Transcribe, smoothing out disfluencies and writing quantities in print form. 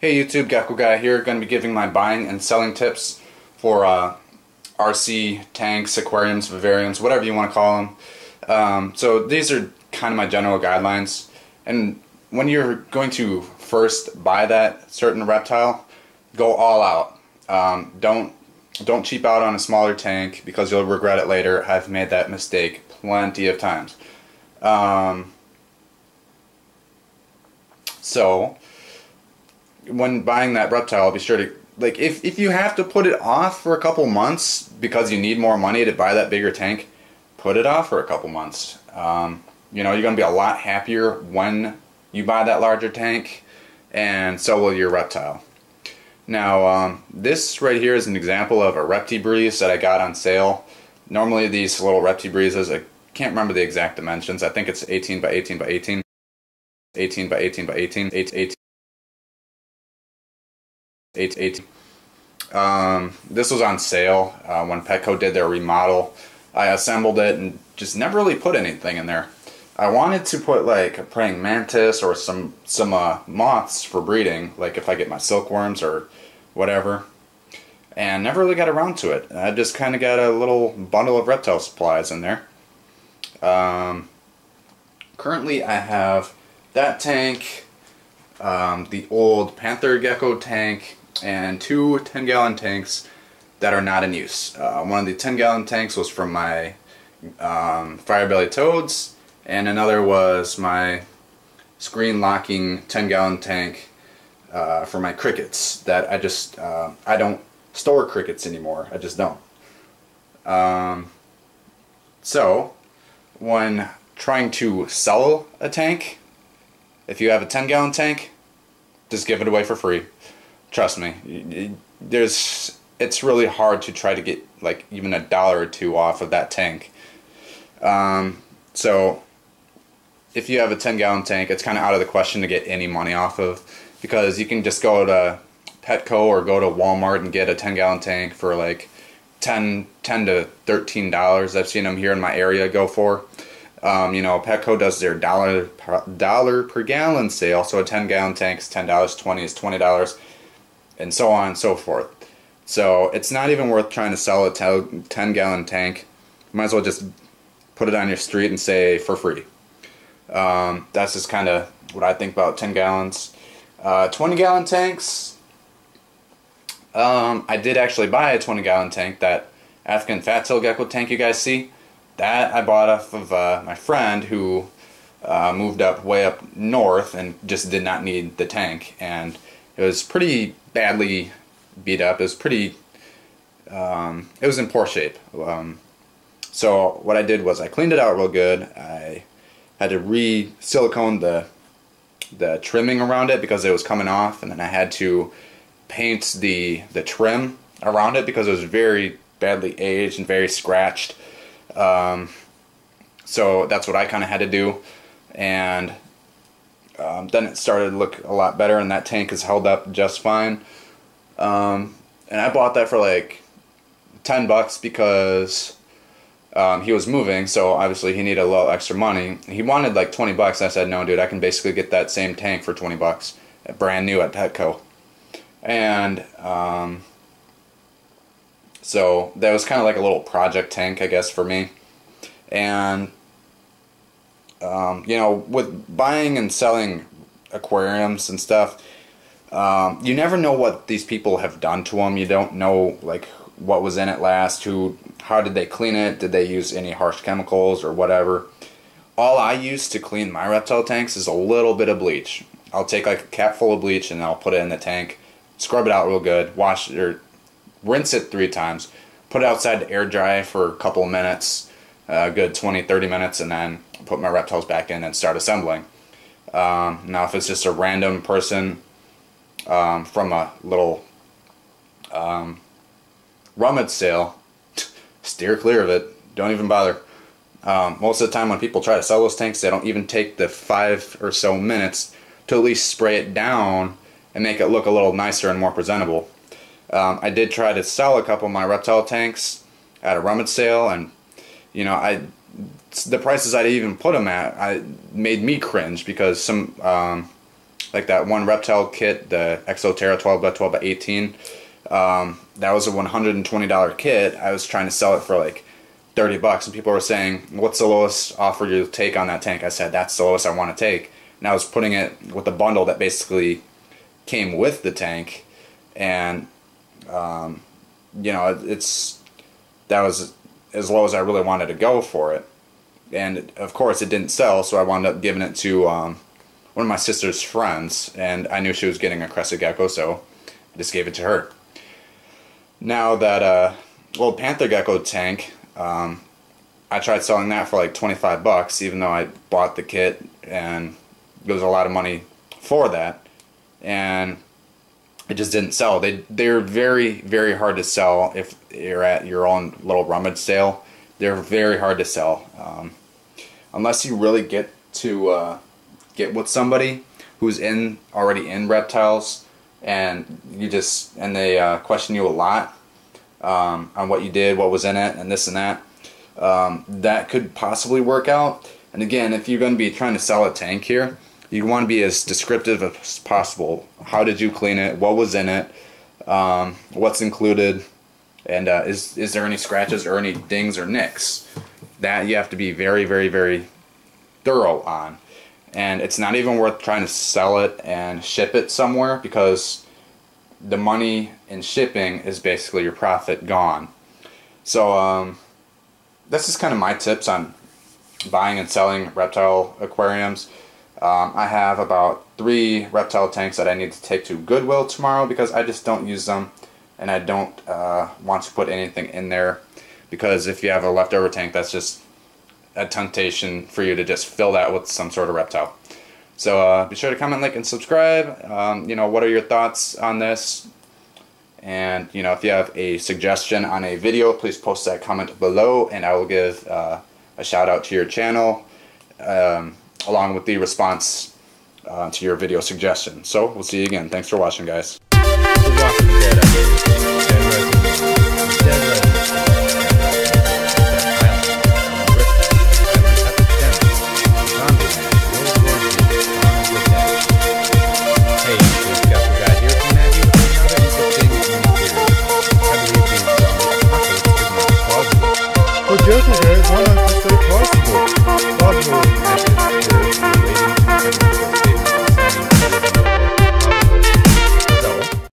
Hey YouTube, GeckoGuy here, going to be giving my buying and selling tips for RC tanks, aquariums, vivariums, whatever you want to call them. So these are kind of my general guidelines, and when you're going to first buy that certain reptile, go all out. Don't cheap out on a smaller tank because you'll regret it later. I've made that mistake plenty of times. So when buying that reptile, be sure to, like, if you have to put it off for a couple months because you need more money to buy that bigger tank, put it off for a couple months. You know, you're going to be a lot happier when you buy that larger tank, and so will your reptile. Now, this right here is an example of a Reptile breeze that I got on sale. Normally these little Reptile breezes, I can't remember the exact dimensions. I think it's 18 by 18 by 18, 18 by 18 by 18, 18. This was on sale when Petco did their remodel. I assembled it and just never really put anything in there. I wanted to put like a praying mantis or some moths for breeding, like if I get my silkworms or whatever, and never really got around to it. I just kind of got a little bundle of reptile supplies in there. Currently I have that tank, the old Panther Gecko tank, and two 10-gallon tanks that are not in use. One of the 10-gallon tanks was from my Firebelly toads, and another was my screen locking 10-gallon tank for my crickets that I just I don't store crickets anymore. I just don't. So when trying to sell a tank, if you have a 10-gallon tank, just give it away for free. Trust me, it's really hard to try to get like even $1 or $2 off of that tank. So if you have a 10-gallon tank, it's kind of out of the question to get any money off of, because you can just go to Petco or go to Walmart and get a 10-gallon tank for like $10 to $13. I've seen them here in my area go for. You know, Petco does their dollar per gallon sale, so a 10-gallon tank is $10, 20 is $20, and so on and so forth. So it's not even worth trying to sell a 10-gallon tank. You might as well just put it on your street and say for free. That's just kind of what I think about 10 gallons. 20-gallon tanks, I did actually buy a 20-gallon tank, that African fat-tailed gecko tank you guys see. That I bought off of my friend who moved way up north and just did not need the tank, and it was pretty badly beat up. It was pretty, it was in poor shape. So what I did was I cleaned it out real good. I had to re-silicone the trimming around it because it was coming off, and then I had to paint the trim around it because it was very badly aged and very scratched. So that's what I kind of had to do, and then it started to look a lot better, and that tank has held up just fine. And I bought that for like $10 because he was moving, so obviously he needed a little extra money. He wanted like $20. I said, no dude, I can basically get that same tank for $20 brand new at Petco. And so that was kind of like a little project tank, I guess, for me. And you know, with buying and selling aquariums and stuff, you never know what these people have done to them. You don't know like what was in it last, how did they clean it, did they use any harsh chemicals or whatever. All I use to clean my reptile tanks is a little bit of bleach. I'll take like a cap full of bleach and I'll put it in the tank, scrub it out real good, wash it, or rinse it 3 times, put it outside to air dry for a couple of minutes, a good 20-30 minutes, and then put my reptiles back in and start assembling. Now if it's just a random person from a little rummage sale, steer clear of it. Don't even bother. Most of the time when people try to sell those tanks, they don't even take the 5 or so minutes to at least spray it down and make it look a little nicer and more presentable. I did try to sell a couple of my reptile tanks at a rummage sale, and you know, the prices I'd even put them at, made me cringe, because some like that one Reptile kit, the Exoterra 12x12x18. That was a $120 kit. I was trying to sell it for like $30, and people were saying, "What's the lowest offer you'll take on that tank?" I said, "That's the lowest I want to take." And I was putting it with a bundle that basically came with the tank, and you know, that was as low as I really wanted to go for it. And of course it didn't sell, so I wound up giving it to one of my sister's friends, and I knew she was getting a crested gecko, so I just gave it to her. Now that little panther gecko tank, I tried selling that for like $25, even though I bought the kit, and it was a lot of money for that, and it just didn't sell. They're very, very hard to sell if you're at your own little rummage sale. They're very hard to sell. Unless you really get with somebody who's already in reptiles, and they question you a lot on what you did, what was in it, and this and that. That could possibly work out. And again, if you're going to be trying to sell a tank here, you want to be as descriptive as possible. How did you clean it? What was in it? What's included? And is there any scratches or any dings or nicks? That you have to be very, very, very thorough on. And it's not even worth trying to sell it and ship it somewhere, because the money in shipping is basically your profit gone. So this is kind of my tips on buying and selling reptile aquariums. I have about 3 reptile tanks that I need to take to Goodwill tomorrow because I just don't use them, and I don't want to put anything in there, because if you have a leftover tank, that's just a temptation for you to just fill that with some sort of reptile. So be sure to comment, like, and subscribe. You know, what are your thoughts on this? And you know, if you have a suggestion on a video, please post that comment below, and I will give a shout out to your channel along with the response to your video suggestion. So we'll see you again. Thanks for watching, guys.